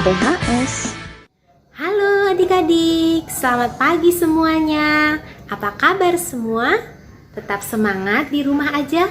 PHS. Halo adik-adik, selamat pagi semuanya. Apa kabar semua? Tetap semangat di rumah aja?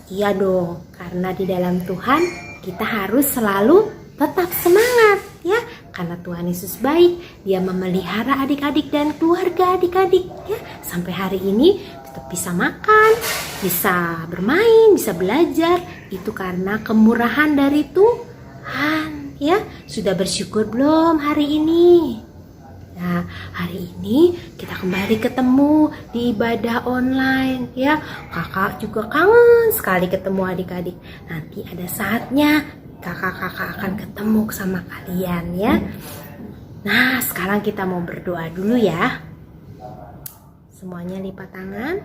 Iya dong, karena di dalam Tuhan kita harus selalu tetap semangat ya. Karena Tuhan Yesus baik, Dia memelihara adik-adik dan keluarga adik-adik ya. Sampai hari ini tetap bisa makan, bisa bermain, bisa belajar. Itu karena kemurahan dari Tuhan ya. Sudah bersyukur belum hari ini? Nah, hari ini kita kembali ketemu di ibadah online ya. Kakak juga kangen sekali ketemu adik-adik. Nanti ada saatnya kakak-kakak akan ketemu sama kalian ya. Nah, sekarang kita mau berdoa dulu ya. Semuanya lipat tangan.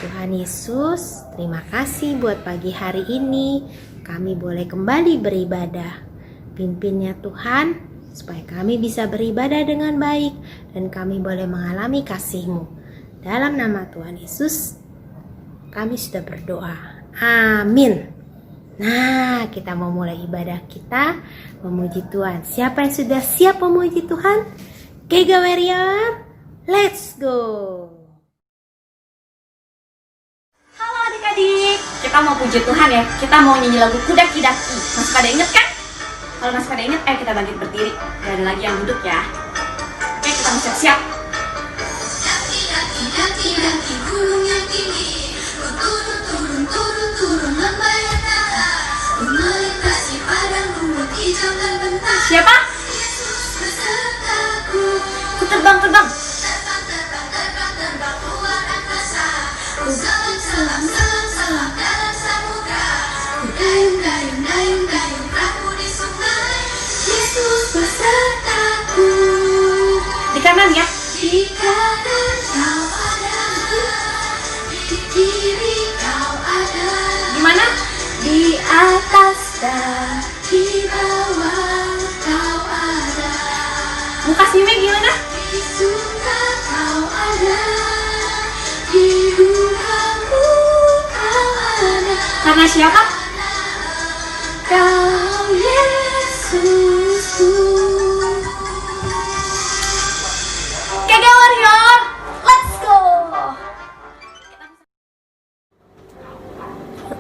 Tuhan Yesus, terima kasih buat pagi hari ini. Kami boleh kembali beribadah. Pimpinnya Tuhan, supaya kami bisa beribadah dengan baik dan kami boleh mengalami kasih-Mu. Dalam nama Tuhan Yesus, kami sudah berdoa. Amin. Nah, kita mau mulai ibadah kita, memuji Tuhan. Siapa yang sudah siap memuji Tuhan? Kega Warrior, let's go! Halo adik-adik, kita mau puji Tuhan ya. Kita mau nyanyi lagu Kudaki-daki. Masih pada inget kan? Kalau masih pada inget, kita bangkit berdiri. Gak ada lagi yang duduk ya. Oke, kita mau siap-siap. Daki-daki gunung yang tinggi, turun lembai yang dalam, melintasi padang rumput hijau dan bentang. Siapa? Yesus besertaku. Ku terbang-terbang. Terbang luar angkasa. Ku selam dalam samudra. Ku dayung perahu di sungai. Yesus besertaku. Di kanan ya. Di kanan kau ada, di kiri kau ada. Di mana? Di atas dan di bawah kau ada. Muka Siwe gimana? Di suka kau ada, di dukamu kau ada. Karena siapa? Kau Yesusku. Kega Warrior, let's go!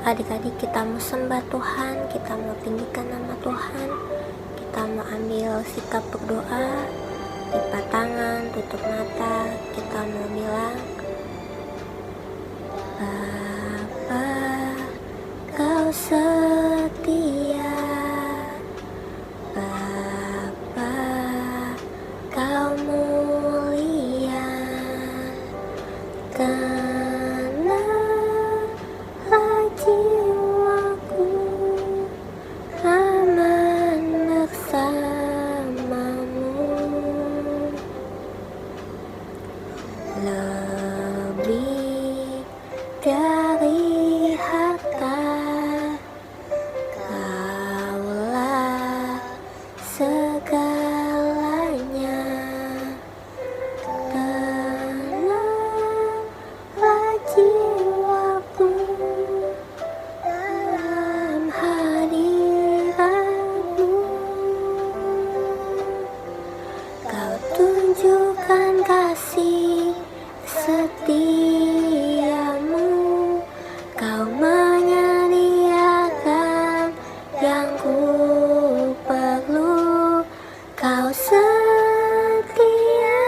Adik-adik, kita mau sembah Tuhan, kita mau tinggikan nama Tuhan, kita mau ambil sikap berdoa, lipat tangan, tutup mata, kita mau bilang, Bapa, Kau setia, Bapa, Kau mulia, jiwaku aman bersamamu, lebih dari harta Kaulah segalanya. Tenanglah jiwaku dalam hadirat-Mu. Kau tunjukkan kasih setiamu. Kau menyediakan yang ku perlu. Kau setia,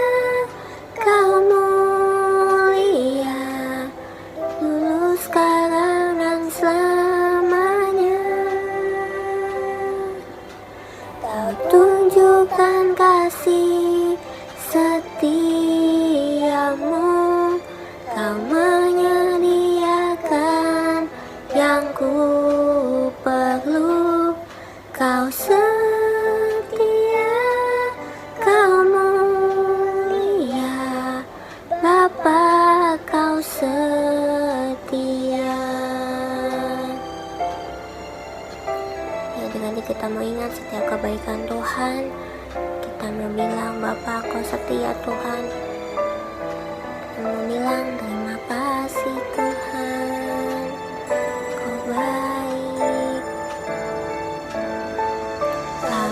Kau mulia, dulu, sekarang, dan selamanya. Kau tunjukkan kasih setiamu. Kau menyediakan yang ku perlu. Kau setia, Kau mulia, Bapa, Kau setia. Ya, adik-adik, kita mau ingat setiap kebaikan Tuhan. Kita mau bilang, Bapa, Kau setia Tuhan. Kita mau bilang, terima kasih Tuhan, Kau baik. Kau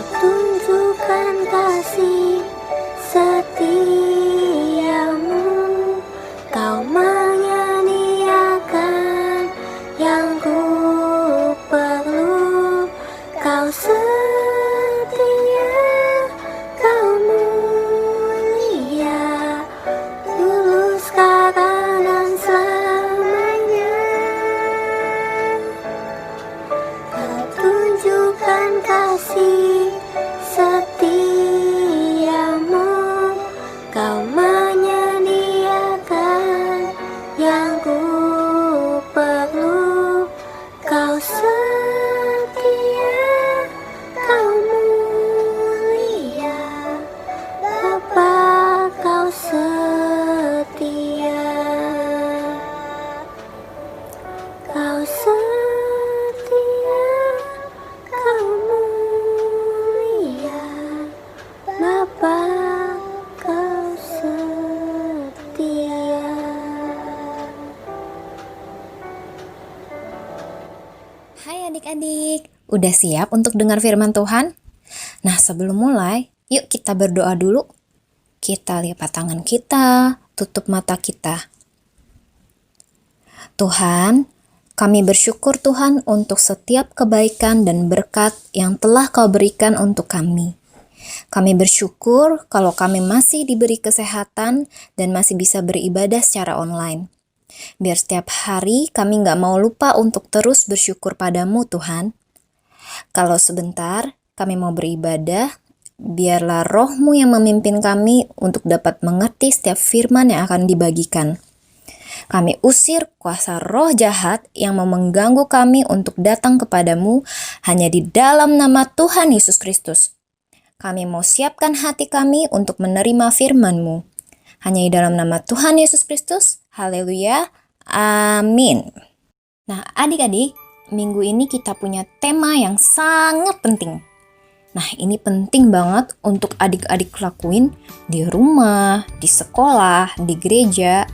kasih setiamu, kau menyediakan yang ku perlu. Kau setia, kau mulia, Bapa, kau setia. Kau setia, kau mulia, Bapa, kau setia. Hai adik-adik, udah siap untuk dengar firman Tuhan? Nah, sebelum mulai, yuk kita berdoa dulu. Kita lipat tangan kita, tutup mata kita. Tuhan, kami bersyukur Tuhan untuk setiap kebaikan dan berkat yang telah Kau berikan untuk kami. Kami bersyukur kalau kami masih diberi kesehatan dan masih bisa beribadah secara online. Biar setiap hari kami gak mau lupa untuk terus bersyukur padamu Tuhan. Kalau sebentar kami mau beribadah, biarlah roh-Mu yang memimpin kami untuk dapat mengerti setiap firman yang akan dibagikan. Kami usir kuasa roh jahat yang mau mengganggu kami untuk datang kepadamu hanya di dalam nama Tuhan Yesus Kristus. Kami mau siapkan hati kami untuk menerima firman-Mu. Hanya di dalam nama Tuhan Yesus Kristus. Haleluya. Amin. Nah, adik-adik, minggu ini kita punya tema yang sangat penting. Nah, ini penting banget untuk adik-adik lakuin di rumah, di sekolah, di gereja,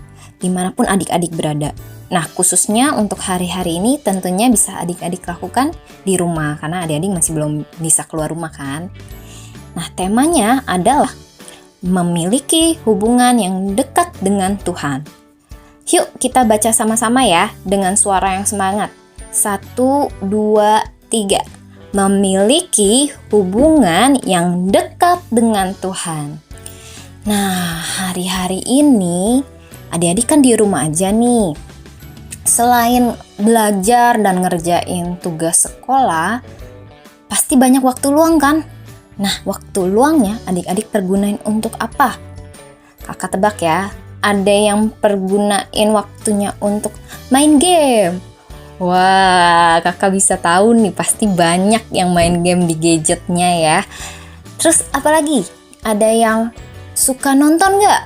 dimanapun adik-adik berada. Nah, khususnya untuk hari-hari ini tentunya bisa adik-adik lakukan di rumah, karena adik-adik masih belum bisa keluar rumah kan. Nah, temanya adalah memiliki hubungan yang dekat dengan Tuhan. Yuk kita baca sama-sama ya dengan suara yang semangat. 1, 2, 3. Memiliki hubungan yang dekat dengan Tuhan. Nah, hari-hari ini adik-adik kan di rumah aja nih. Selain belajar dan ngerjain tugas sekolah, pasti banyak waktu luang kan? Nah, waktu luangnya adik-adik pergunain untuk apa? Kakak tebak ya, ada yang pergunain waktunya untuk main game. Wah, kakak bisa tahu nih, pasti banyak yang main game di gadgetnya ya. Terus apalagi? Ada yang suka nonton nggak?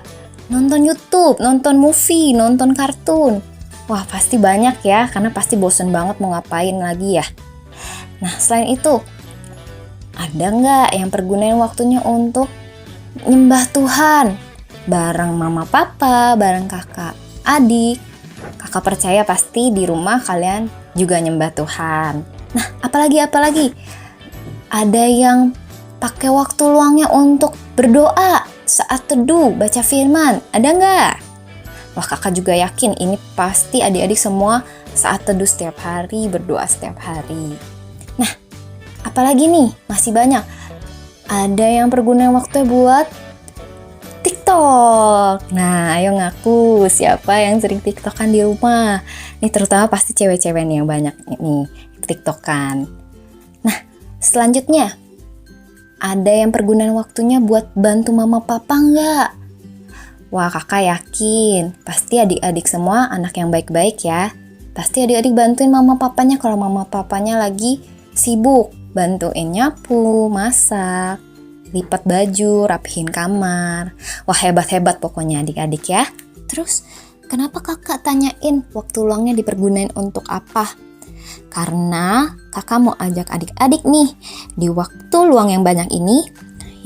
Nonton YouTube, nonton movie, nonton kartun. Wah, pasti banyak ya, karena pasti bosen banget mau ngapain lagi ya. Nah, selain itu, ada nggak yang pergunain waktunya untuk nyembah Tuhan? Bareng mama papa, bareng kakak adik. Kakak percaya pasti di rumah kalian juga nyembah Tuhan. Nah, apalagi? Ada yang pakai waktu luangnya untuk berdoa saat teduh, baca firman. Ada nggak? Wah, kakak juga yakin ini pasti adik-adik semua saat teduh setiap hari, berdoa setiap hari. Nah, apalagi nih? Masih banyak. Ada yang pergunain waktu buat TikTok. Nah, ayo ngaku siapa yang sering TikTokan di rumah. Ini terutama pasti cewek-cewek nih yang banyak nih TikTokan. Nah, selanjutnya ada yang pergunain waktunya buat bantu mama papa nggak? Wah, kakak yakin pasti adik-adik semua anak yang baik-baik ya. Pasti adik-adik bantuin mama papanya kalau mama papanya lagi sibuk. Bantuin nyapu, masak, lipat baju, rapihin kamar. Wah, hebat-hebat pokoknya adik-adik ya. Terus, kenapa kakak tanyain waktu luangnya dipergunain untuk apa? Karena kakak mau ajak adik-adik nih, di waktu luang yang banyak ini,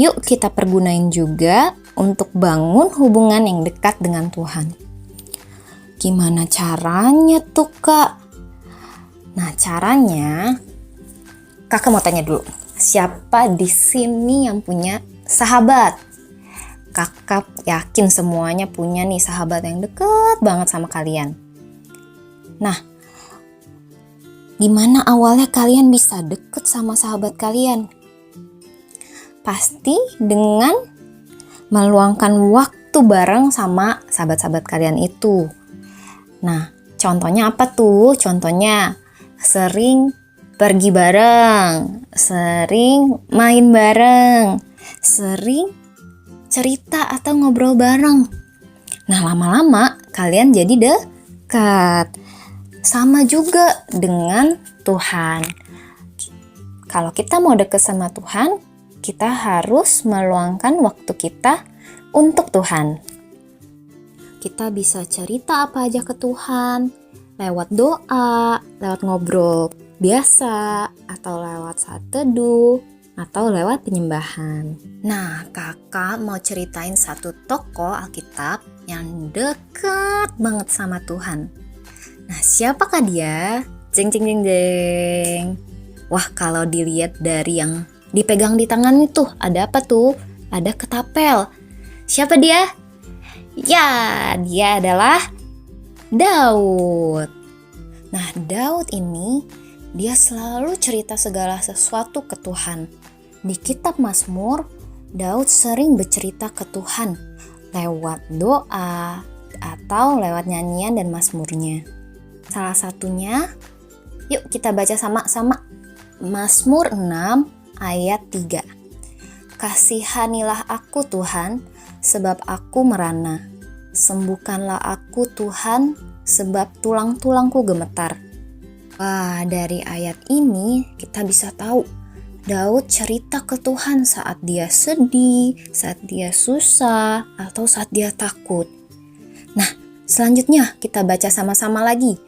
yuk kita pergunain juga untuk bangun hubungan yang dekat dengan Tuhan. Gimana caranya tuh, Kak? Nah, caranya kakak mau tanya dulu, siapa di sini yang punya sahabat? Kakak yakin semuanya punya nih sahabat yang deket banget sama kalian. Nah, gimana awalnya kalian bisa deket sama sahabat kalian? Pasti dengan meluangkan waktu bareng sama sahabat-sahabat kalian itu. Nah, contohnya apa tuh? Contohnya sering pergi bareng, sering main bareng, sering cerita atau ngobrol bareng. Nah, lama-lama kalian jadi dekat. Sama juga dengan Tuhan. Kalau kita mau dekat sama Tuhan, kita harus meluangkan waktu kita untuk Tuhan. Kita bisa cerita apa aja ke Tuhan, lewat doa, lewat ngobrol biasa, atau lewat saat teduh, atau lewat penyembahan. Nah, kakak mau ceritain satu tokoh Alkitab yang dekat banget sama Tuhan. Nah, siapakah dia? Jeng jeng jeng jeng. Wah, kalau dilihat dari yang dipegang di tangan itu, ada apa tuh? Ada ketapel. Siapa dia? Ya, dia adalah Daud. Nah, Daud ini dia selalu cerita segala sesuatu ke Tuhan. Di kitab Mazmur, Daud sering bercerita ke Tuhan lewat doa atau lewat nyanyian dan mazmurnya. Salah satunya, yuk kita baca sama-sama. Mazmur 6 ayat 3. Kasihanilah aku Tuhan, sebab aku merana. Sembuhkanlah aku Tuhan, sebab tulang-tulangku gemetar. Wah, dari ayat ini kita bisa tahu Daud cerita ke Tuhan saat dia sedih, saat dia susah, atau saat dia takut. Nah, selanjutnya kita baca sama-sama lagi.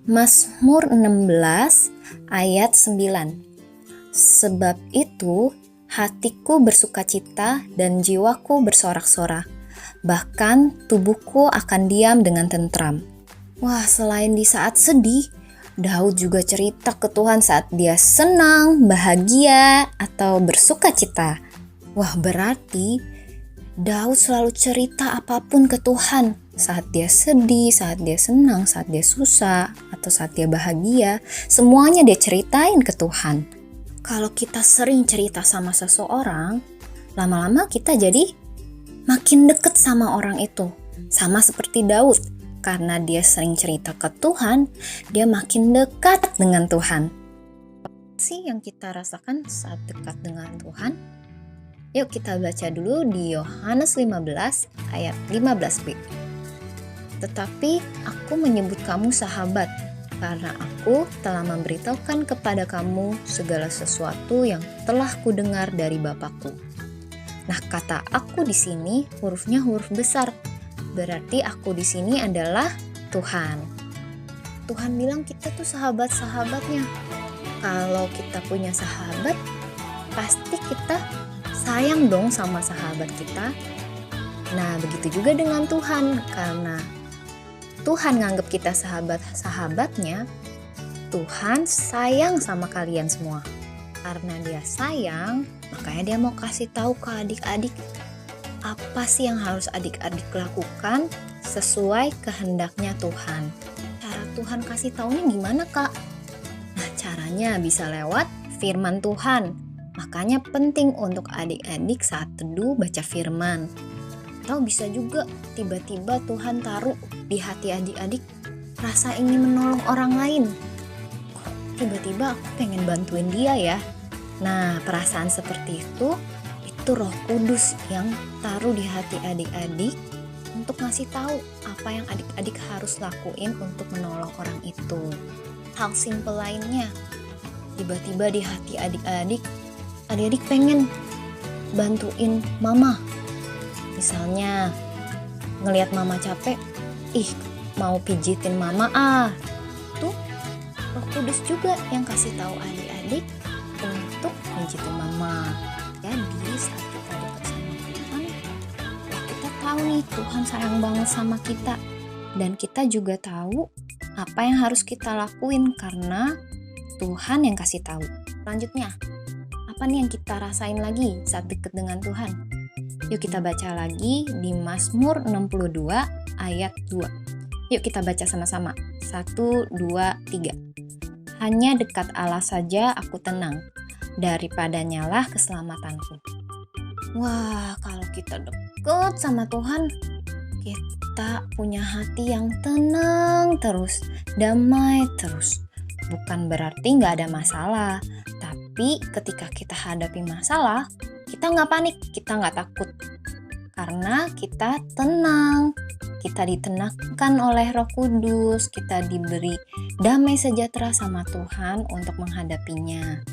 Mazmur 16 ayat 9. Sebab itu hatiku bersukacita dan jiwaku bersorak-sorak, bahkan tubuhku akan diam dengan tentram. Wah, selain di saat sedih, Daud juga cerita ke Tuhan saat dia senang, bahagia, atau bersukacita. Wah, berarti Daud selalu cerita apapun ke Tuhan. Saat dia sedih, saat dia senang, saat dia susah, atau saat dia bahagia, semuanya dia ceritain ke Tuhan. Kalau kita sering cerita sama seseorang, lama-lama kita jadi makin deket sama orang itu. Sama seperti Daud, karena dia sering cerita ke Tuhan, dia makin dekat dengan Tuhan. Apa sih yang kita rasakan saat dekat dengan Tuhan? Yuk kita baca dulu di Yohanes 15 ayat 15b. Tetapi aku menyebut kamu sahabat, karena aku telah memberitahukan kepada kamu segala sesuatu yang telah kudengar dari Bapakku. Nah, kata aku di sini hurufnya huruf besar. Berarti aku di sini adalah Tuhan. Tuhan bilang kita tuh sahabat-sahabatnya. Kalau kita punya sahabat, pasti kita sayang dong sama sahabat kita. Nah, begitu juga dengan Tuhan, karena Tuhan nganggap kita sahabat-sahabatnya, Tuhan sayang sama kalian semua. Karena dia sayang, makanya dia mau kasih tahu ke adik-adik apa sih yang harus adik-adik lakukan sesuai kehendaknya Tuhan. Cara Tuhan kasih taunya gimana, Kak? Nah, caranya bisa lewat firman Tuhan. Makanya penting untuk adik-adik saat teduh baca firman. Atau bisa juga tiba-tiba Tuhan taruh di hati adik-adik rasa ingin menolong orang lain. Kok tiba-tiba aku pengen bantuin dia ya? Nah, perasaan seperti itu Roh Kudus yang taruh di hati adik-adik untuk ngasih tahu apa yang adik-adik harus lakuin untuk menolong orang itu. Hal simpel lainnya, tiba-tiba di hati adik-adik pengen bantuin mama. Misalnya ngelihat mama capek, mau pijitin mama Tuh Roh Kudus juga yang kasih tahu adik-adik untuk pijitin mama. Jadi saat kita dekat sama Tuhan, kita tahu nih Tuhan sayang banget sama kita. Dan kita juga tahu apa yang harus kita lakuin karena Tuhan yang kasih tahu. Selanjutnya, apa nih yang kita rasain lagi saat dekat dengan Tuhan? Yuk kita baca lagi di Mazmur 62 ayat 2. Yuk kita baca sama-sama. 1, 2, 3. Hanya dekat Allah saja aku tenang, daripadanya lah keselamatanku. Wah, kalau kita dekat sama Tuhan, kita punya hati yang tenang terus, damai terus. bukan berarti nggak ada masalah. Tapi ketika kita hadapi masalah, kita nggak panik, kita nggak takut. Karena kita tenang, kita ditenangkan oleh Roh Kudus, kita diberi damai sejahtera sama Tuhan untuk menghadapinya.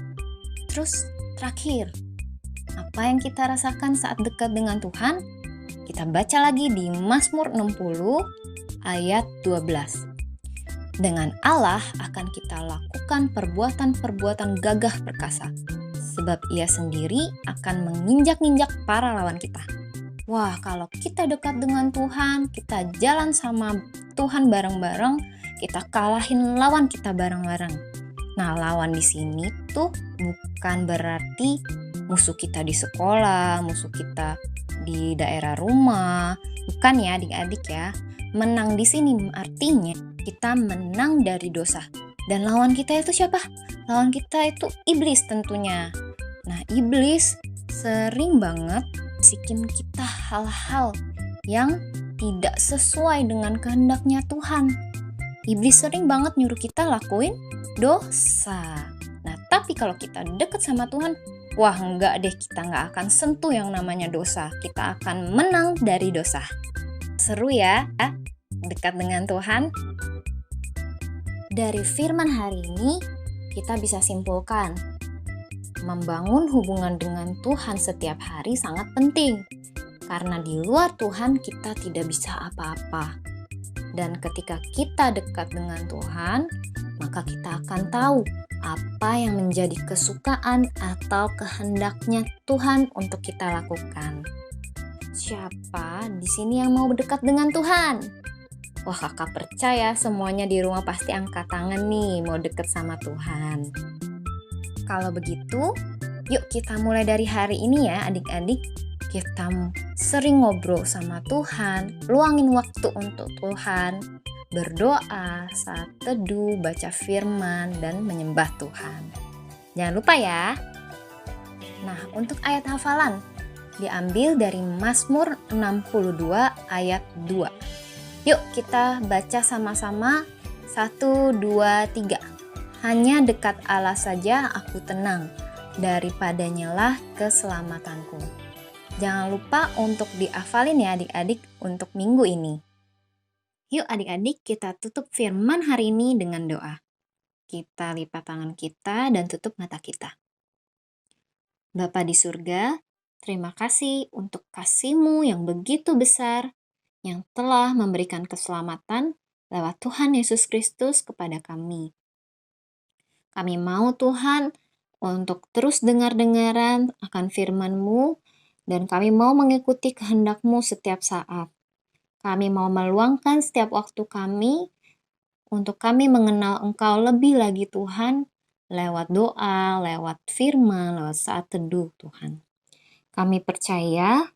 Terus terakhir, apa yang kita rasakan saat dekat dengan Tuhan? Kita baca lagi di Mazmur 60 ayat 12. Dengan Allah akan kita lakukan perbuatan-perbuatan gagah perkasa, sebab Ia sendiri akan menginjak-injak para lawan kita. Wah, kalau kita dekat dengan Tuhan, kita jalan sama Tuhan bareng-bareng, kita kalahin lawan kita bareng-bareng. Nah, lawan di sini tuh bukan berarti musuh kita di sekolah, musuh kita di daerah rumah, bukan ya adik-adik ya. Menang di sini artinya kita menang dari dosa. Dan lawan kita itu siapa? Lawan kita itu iblis tentunya. Nah, iblis sering banget bisikin kita hal-hal yang tidak sesuai dengan kehendaknya Tuhan. Iblis sering banget nyuruh kita lakuin dosa. Nah, tapi kalau kita dekat sama Tuhan, wah enggak deh, kita nggak akan sentuh yang namanya dosa. Kita akan menang dari dosa. Seru ya, dekat dengan Tuhan. Dari firman hari ini, kita bisa simpulkan, membangun hubungan dengan Tuhan setiap hari sangat penting. Karena di luar Tuhan kita tidak bisa apa-apa. Dan ketika kita dekat dengan Tuhan, maka kita akan tahu apa yang menjadi kesukaan atau kehendaknya Tuhan untuk kita lakukan. Siapa di sini yang mau dekat dengan Tuhan? Wah, kakak percaya semuanya di rumah pasti angkat tangan nih mau dekat sama Tuhan. Kalau begitu, yuk kita mulai dari hari ini ya adik-adik. Kita sering ngobrol sama Tuhan, luangin waktu untuk Tuhan, berdoa, saat teduh, baca firman, dan menyembah Tuhan. Jangan lupa ya. Nah, untuk ayat hafalan diambil dari Mazmur 62 ayat 2. Yuk kita baca sama-sama. 1, 2, 3. Hanya dekat Allah saja aku tenang, daripadanya lah keselamatanku. Jangan lupa untuk dihafalin ya adik-adik untuk minggu ini. Yuk adik-adik kita tutup firman hari ini dengan doa. Kita lipat tangan kita dan tutup mata kita. Bapa di surga, terima kasih untuk kasih-Mu yang begitu besar, yang telah memberikan keselamatan lewat Tuhan Yesus Kristus kepada kami. Kami mau Tuhan untuk terus dengar-dengaran akan firman-Mu, dan kami mau mengikuti kehendak-Mu setiap saat. Kami mau meluangkan setiap waktu kami untuk kami mengenal Engkau lebih lagi Tuhan, lewat doa, lewat firman, lewat saat teduh Tuhan. Kami percaya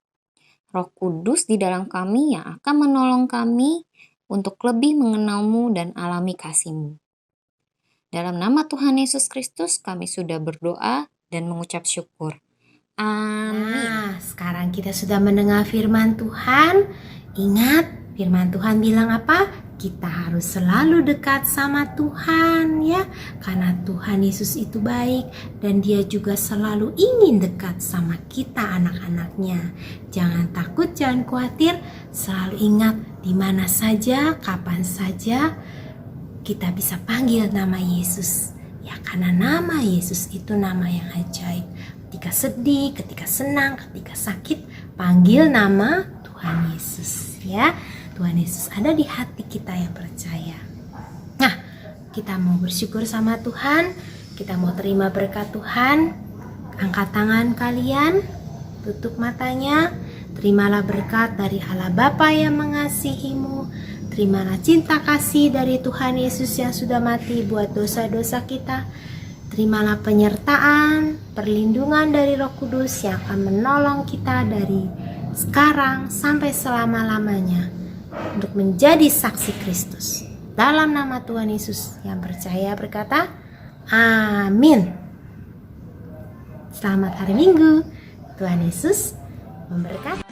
Roh Kudus di dalam kami yang akan menolong kami untuk lebih mengenal-Mu dan alami kasih-Mu. Dalam nama Tuhan Yesus Kristus kami sudah berdoa dan mengucap syukur. Amin. Nah, sekarang kita sudah mendengar firman Tuhan. Ingat, firman Tuhan bilang apa? Kita harus selalu dekat sama Tuhan ya. Karena Tuhan Yesus itu baik dan Dia juga selalu ingin dekat sama kita anak-anaknya. Jangan takut, jangan khawatir. Selalu ingat di mana saja, kapan saja kita bisa panggil nama Yesus. Ya, karena nama Yesus itu nama yang ajaib. Ketika sedih, ketika senang, ketika sakit, panggil nama Tuhan Yesus ya. Tuhan Yesus ada di hati kita yang percaya. Nah, kita mau bersyukur sama Tuhan, kita mau terima berkat Tuhan. Angkat tangan kalian, tutup matanya. Terimalah berkat dari Allah Bapa yang mengasihimu. Terimalah cinta kasih dari Tuhan Yesus yang sudah mati buat dosa-dosa kita. Terimalah penyertaan, perlindungan dari Roh Kudus yang akan menolong kita dari sekarang sampai selama-lamanya untuk menjadi saksi Kristus. Dalam nama Tuhan Yesus yang percaya berkata, amin. Selamat hari Minggu. Tuhan Yesus memberkati.